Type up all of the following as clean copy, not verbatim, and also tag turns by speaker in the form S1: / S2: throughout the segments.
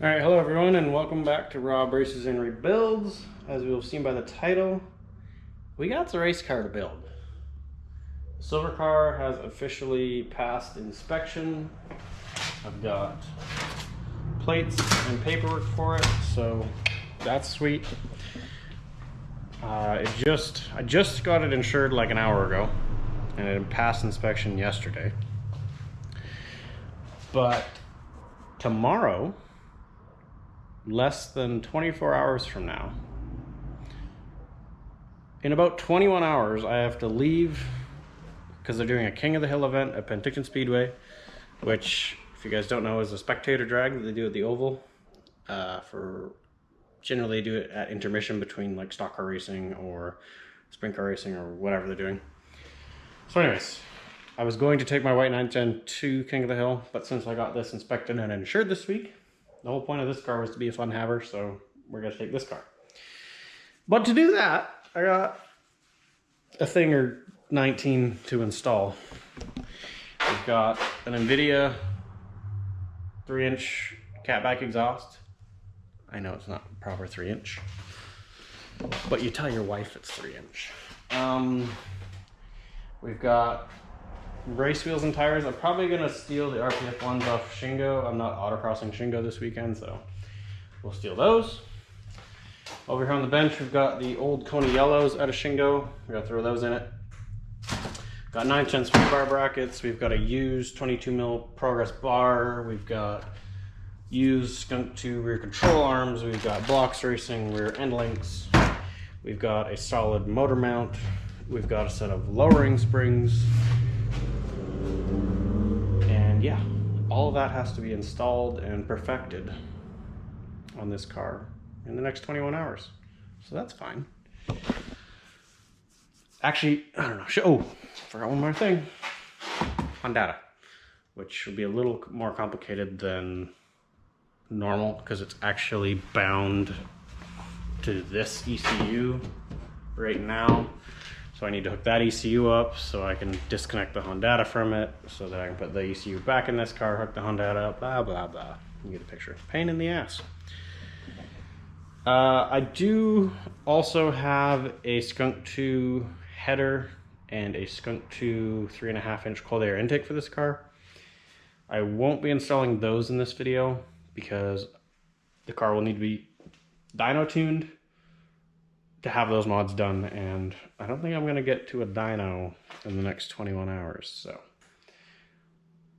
S1: Alright, hello everyone and welcome back to Rob Races and Rebuilds. As we have seen by the title, we got the race car to build. The silver car has officially passed inspection. I've got plates and paperwork for it, so that's sweet. I just got it insured like an hour ago, and it passed inspection yesterday. But tomorrow, less than 24 hours from now, in about 21 hours, I have to leave because they're doing a King of the Hill event at Pentiction Speedway, which, if you guys don't know, is a spectator drag that they do at the Oval. Generally do it at intermission between like stock car racing or sprint car racing or whatever they're doing. So anyways, I was going to take my white 9th Gen to King of the Hill, but since I got this inspected and insured this week, the whole point of this car was to be a fun haver, so we're going to take this car. But to do that, I got a thing or 19 to install. We've got an NVIDIA 3-inch catback exhaust. I know it's not proper 3-inch, but you tell your wife it's 3-inch. We've got race wheels and tires. I'm probably gonna steal the RPF ones off Shingo. I'm not autocrossing Shingo this weekend, so we'll steal those. Over here on the bench, we've got the old Kona yellows out of Shingo. We gotta throw those in it. Got 9th Gen speed bar brackets. We've got a used 22mm Progress bar. We've got used Skunk 2 rear control arms. We've got blocks racing rear end links. We've got a solid motor mount. We've got a set of lowering springs. And yeah, all of that has to be installed and perfected on this car in the next 21 hours. So that's fine. Actually, I don't know. Oh, forgot one more thing. Honda, which would be a little more complicated than normal because it's actually bound to this ECU right now. So I need to hook that ECU up so I can disconnect the Honda from it so that I can put the ECU back in this car, hook the Honda up, blah, blah, blah. You get a picture. Pain in the ass. I do also have a Skunk 2 header and a Skunk 2 3.5-inch cold air intake for this car. I won't be installing those in this video because the car will need to be dyno tuned to have those mods done, and I don't think I'm going to get to a dyno in the next 21 hours. So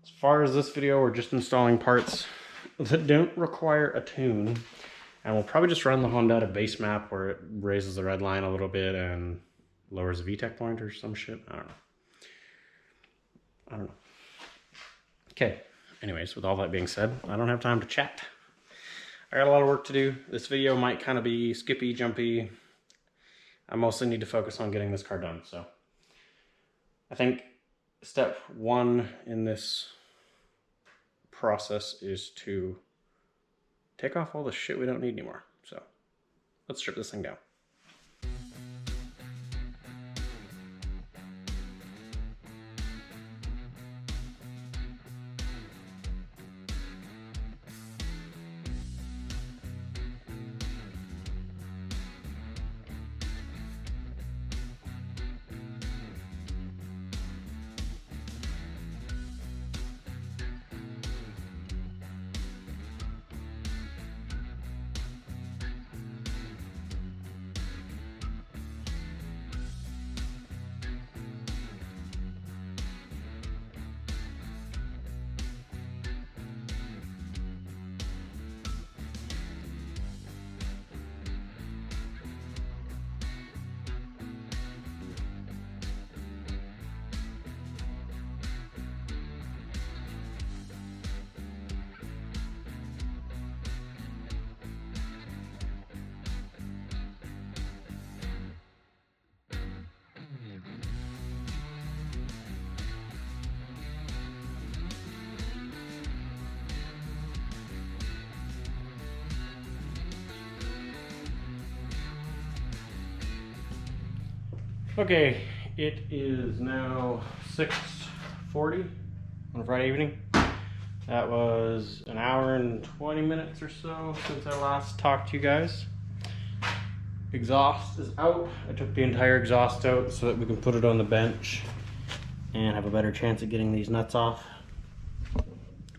S1: as far as this video, we're just installing parts that don't require a tune, and we'll probably just run the Honda base map where it raises the red line a little bit and lowers the VTEC point or some shit. I don't know. Okay, anyways, with all that being said, I don't have time to chat. I got a lot of work to do. This video might kind of be skippy, jumpy. I mostly need to focus on getting this car done. So I think step one in this process is to take off all the shit we don't need anymore. So let's strip this thing down. Okay, it is now 6:40 on a Friday evening. That was an hour and 20 minutes or so since I last talked to you guys. Exhaust is out. I took the entire exhaust out so that we can put it on the bench and have a better chance at getting these nuts off.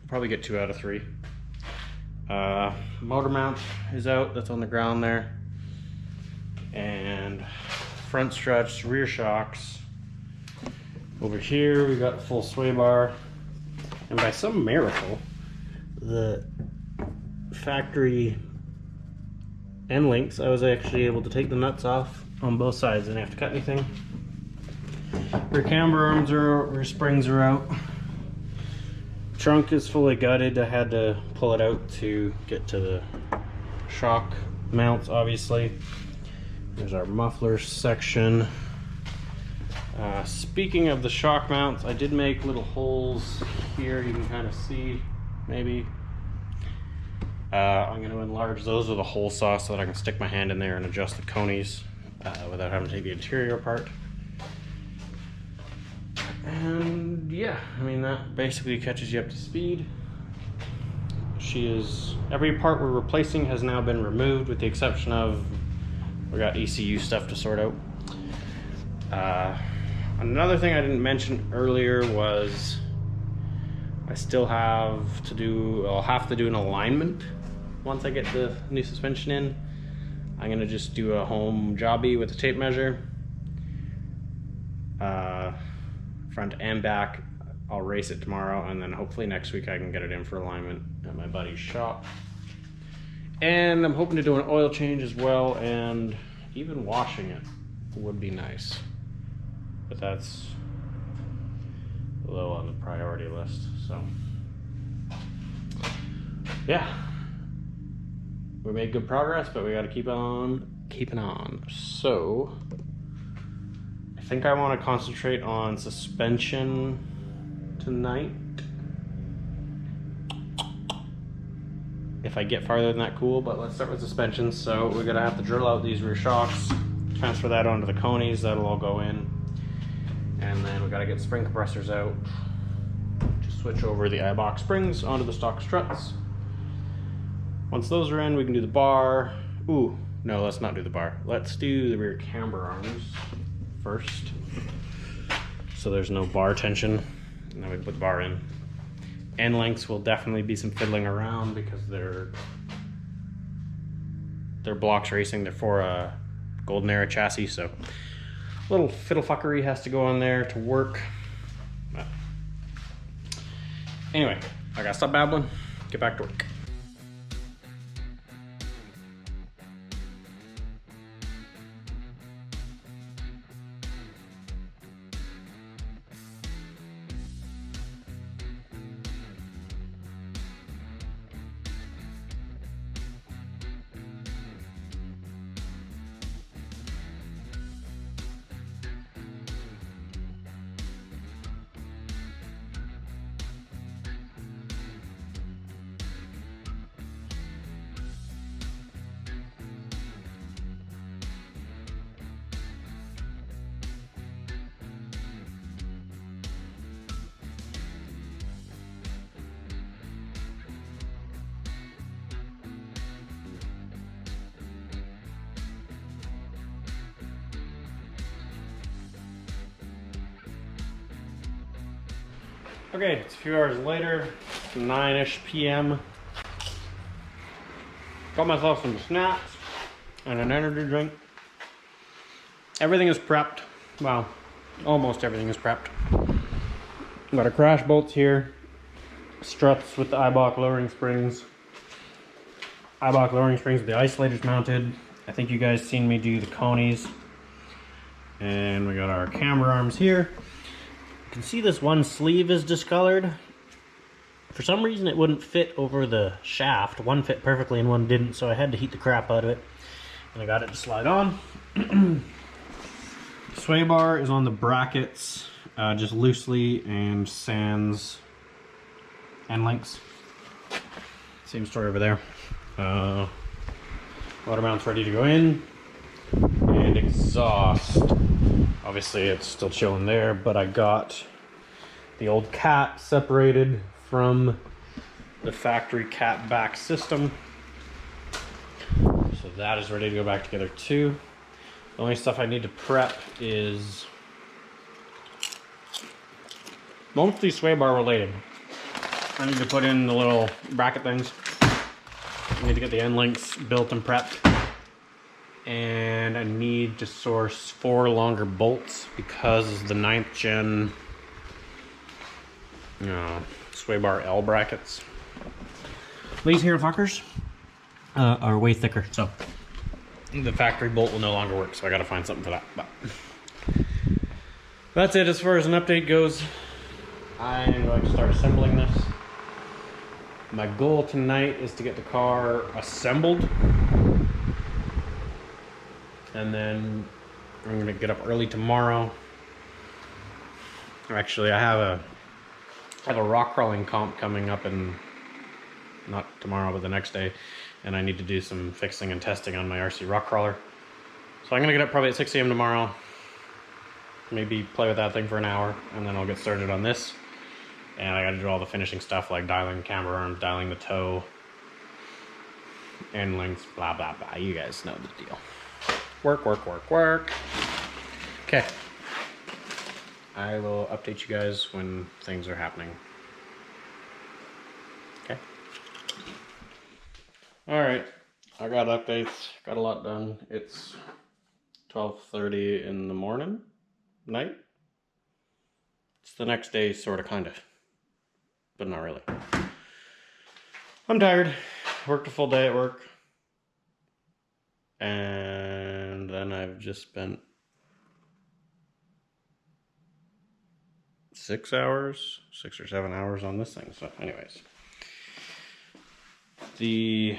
S1: Probably get 2 out of 3. Motor mount is out, that's on the ground there. And front struts, rear shocks. Over here we got the full sway bar. And by some miracle, the factory end links, I was actually able to take the nuts off on both sides. I didn't have to cut anything. Rear camber arms are out, rear springs are out. Trunk is fully gutted. I had to pull it out to get to the shock mounts, obviously. There's our muffler section. Speaking of the shock mounts, I did make little holes here. You can kind of see, maybe. I'm going to enlarge those with a hole saw so that I can stick my hand in there and adjust the conies without having to take the interior apart. And yeah, I mean, that basically catches you up to speed. Every part we're replacing has now been removed with the exception of we got ECU stuff to sort out. Another thing I didn't mention earlier was I still have to do, I'll have to do an alignment once I get the new suspension in. I'm gonna just do a home jobby with a tape measure. Front and back, I'll race it tomorrow, and then hopefully next week I can get it in for alignment at my buddy's shop. And I'm hoping to do an oil change as well, and even washing it would be nice. But that's low on the priority list, so. Yeah. We made good progress, but we gotta keep on keeping on. So, I think I wanna concentrate on suspension tonight. If I get farther than that, cool, but let's start with suspension. So we're gonna have to drill out these rear shocks, transfer that onto the conies, that'll all go in. And then we gotta get spring compressors out to switch over the eye-box springs onto the stock struts. Once those are in, we can do the bar. Ooh, no, let's not do the bar. Let's do the rear camber arms first. So there's no bar tension, and then we put the bar in. End lengths will definitely be some fiddling around because they're blocks racing. They're for a Golden Era chassis, so a little fiddle fuckery has to go on there to work. But anyway, I gotta stop babbling, get back to work. Okay, it's a few hours later, 9-ish p.m. Got myself some snacks and an energy drink. Everything is prepped. Well, almost everything is prepped. Got our crash bolts here, struts with the Eibach lowering springs. Eibach lowering springs with the isolators mounted. I think you guys seen me do the conies. And we got our camber arms here. You can see this one sleeve is discolored. For some reason it wouldn't fit over the shaft. One fit perfectly and one didn't, so I had to heat the crap out of it. And I got it to slide on. Sway bar is on the brackets, just loosely, and sans end links. Same story over there. Water mount's ready to go in. And exhaust. Obviously it's still chilling there, but I got the old cat separated from the factory cap back system. So that is ready to go back together too. The only stuff I need to prep is mostly sway bar related. I need to put in the little bracket things. I need to get the end links built and prepped. And I need to source 4 longer bolts because the 9th gen sway bar L brackets. These here fuckers are way thicker, so the factory bolt will no longer work, so I gotta find something for that. But that's it as far as an update goes. I'm going to start assembling this. My goal tonight is to get the car assembled. And then I'm gonna get up early tomorrow. Actually, I have a rock crawling comp coming up in, not tomorrow, but the next day. And I need to do some fixing and testing on my RC rock crawler. So I'm gonna get up probably at 6 AM tomorrow. Maybe play with that thing for an hour, and then I'll get started on this. And I gotta do all the finishing stuff like dialing the camber arms, dialing the toe, end links, blah, blah, blah. You guys know the deal. Work, work, work, work. Okay. I will update you guys when things are happening. Okay. All right. I got updates. Got a lot done. It's 12:30 in the morning, night. It's the next day, sort of, kind of, but not really. I'm tired. Worked a full day at work. And then I've just spent 6 or 7 hours on this thing. So anyways, the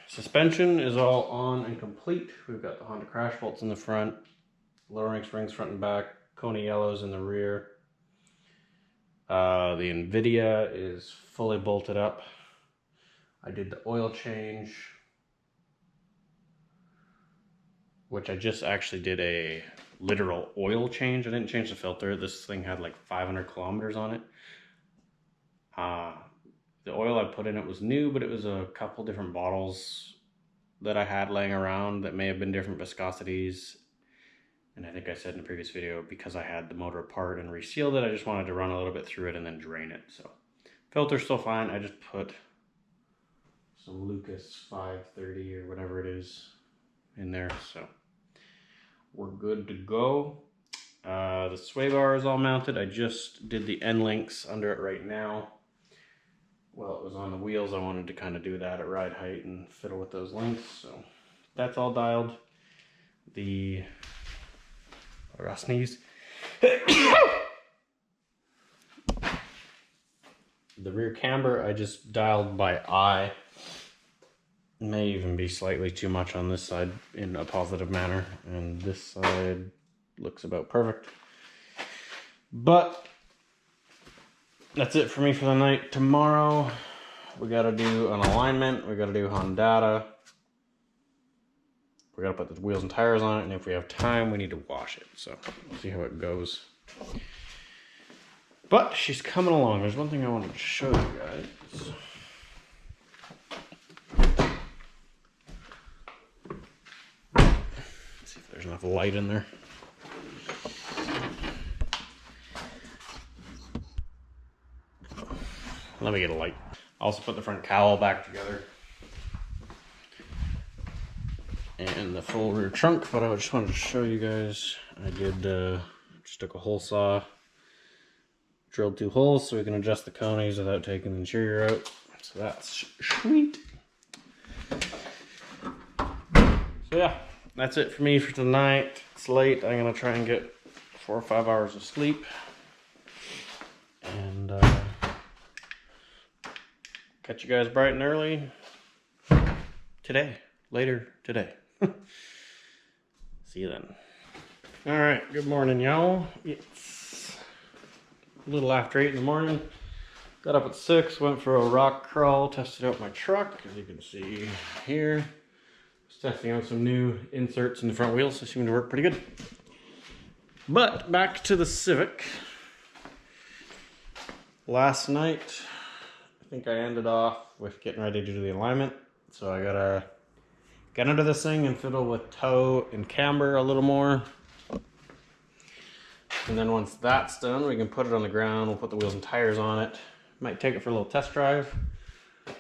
S1: suspension is all on and complete. We've got the Honda crash bolts in the front, lowering springs front and back, Kona yellows in the rear. The NVIDIA is fully bolted up. I did the oil change, which I just actually did a literal oil change. I didn't change the filter. This thing had like 500 kilometers on it. The oil I put in it was new, but it was a couple different bottles that I had laying around that may have been different viscosities. And I think I said in the previous video, because I had the motor apart and resealed it, I just wanted to run a little bit through it and then drain it. So filter's still fine. I just put some Lucas 530 or whatever it is in there. So we're good to go. The sway bar is all mounted. I just did the end links under it right now. Well, it was on the wheels. I wanted to kind of do that at ride height and fiddle with those links. So that's all dialed. The sneeze. The rear camber I just dialed by eye. May even be slightly too much on this side in a positive manner, and this side looks about perfect. But that's it for me for the night. Tomorrow we gotta do an alignment, we gotta do Honda. We gotta put the wheels and tires on it, and if we have time we need to wash it. So we'll see how it goes. But she's coming along. There's one thing I wanted to show you guys. There's enough light in there. Let me get a light. I also put the front cowl back together and the full rear trunk, but I just wanted to show you guys. I did just took a hole saw, drilled 2 holes so we can adjust the conies without taking the interior out. So that's sweet. So yeah. That's it for me for tonight. It's late. I'm gonna try and get 4 or 5 hours of sleep. And catch you guys bright and early today. Later today. See you then. Alright, good morning y'all. It's a little after 8 in the morning. Got up at 6, went for a rock crawl, tested out my truck, as you can see here. Testing out some new inserts in the front wheels. They seem to work pretty good. But back to the Civic. Last night, I think I ended off with getting ready to do the alignment. So I gotta get under this thing and fiddle with toe and camber a little more. And then once that's done, we can put it on the ground. We'll put the wheels and tires on it. Might take it for a little test drive.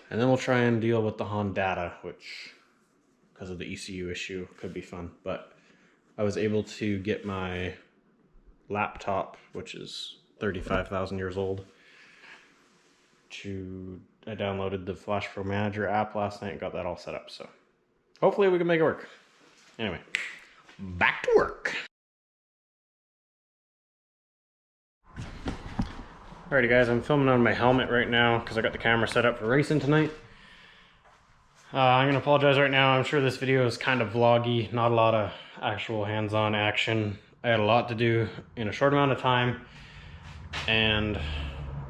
S1: And then we'll try and deal with the Honda, which, because of the ECU issue, could be fun. But I was able to get my laptop, which is 35,000 years old, I downloaded the Flash Pro Manager app last night and got that all set up. So hopefully we can make it work. Anyway, back to work. Alrighty guys, I'm filming on my helmet right now because I got the camera set up for racing tonight. I'm going to apologize right now. I'm sure this video is kind of vloggy, not a lot of actual hands-on action. I had a lot to do in a short amount of time, and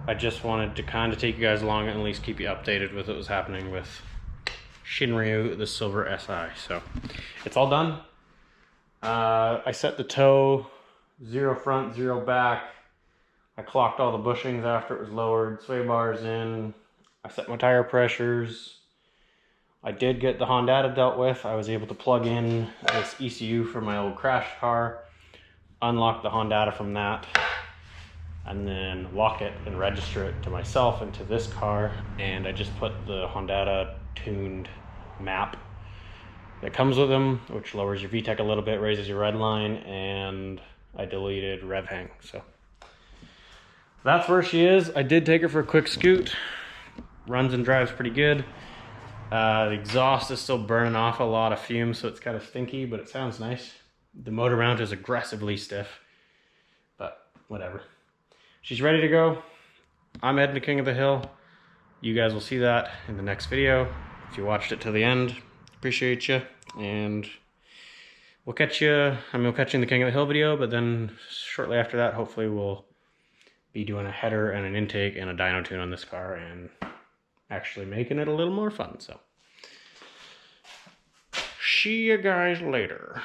S1: I just wanted to kind of take you guys along and at least keep you updated with what was happening with Shinryu, the Silver SI. So it's all done. I set the toe, 0 front, 0 back. I clocked all the bushings after it was lowered, sway bars in. I set my tire pressures. I did get the Honda dealt with. I was able to plug in this ECU from my old crash car, unlock the Honda from that, and then lock it and register it to myself and to this car. And I just put the Honda tuned map that comes with them, which lowers your VTEC a little bit, raises your red line, and I deleted rev hang. So that's where she is. I did take her for a quick scoot. Runs and drives pretty good. The exhaust is still burning off a lot of fumes, so it's kind of stinky, but it sounds nice. The motor mount is aggressively stiff, but whatever. She's ready to go. I'm heading to King of the Hill. You guys will see that in the next video. If you watched it to the end, appreciate you. And we'll catch you, we'll catch you in the King of the Hill video, but then shortly after that, hopefully we'll be doing a header and an intake and a dyno tune on this car and actually making it a little more fun. So see you guys later.